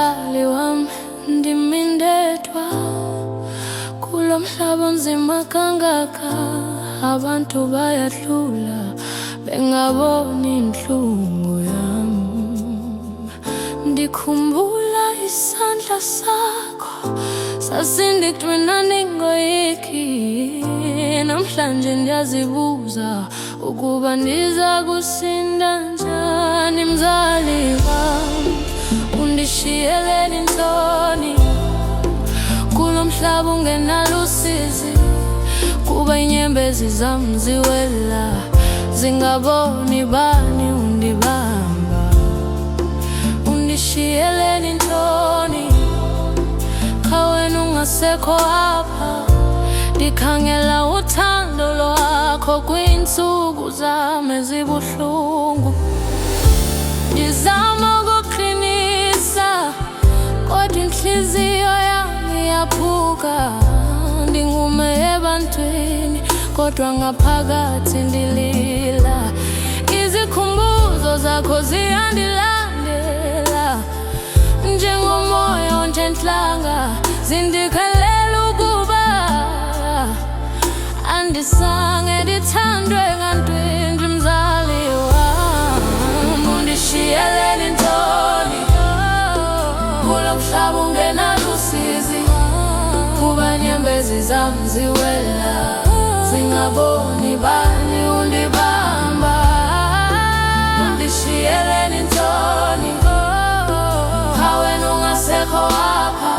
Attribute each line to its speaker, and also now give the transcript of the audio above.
Speaker 1: mzali wami, ndimindedwa kulo mhlaba onzima kangaka. Abantu bayadlula bengaboni inhlungu yami. Ndikhumbula isandla sakho sasindigcina ningoyiki. Namhlanje ndiyazibuza ukuba ndiza kusinda njani. Mzali wami, undishiyeleni ntoni kulo mhlaba ungenalusizi? Kuba inyembezi zam ziwela, zingaboni bani undibamba. Undishiyeleni ntoni kawena ungasekho apha? Ndikhangela uthando lwakho kwiintsuku zam ezibuhlungu. Ndizama ukuqinisa kodwa inhliziyo yami iyaphuka. Ndingume ebantwini kodwa ngaphakathi ndilila. Izikhumbuzo zakho ziyandilandela njengomoya onjentlanga, zindikhalela ukuba andizange ndithandwe ngantwinji. Mzali wami, undishiyeleni ntoni kulo mhlaba ungenalusizi? Kuba inyembezi zam ziwela, zingaboni bani undibamba. Undishiyeleni ntoni kawena ungasekho apha?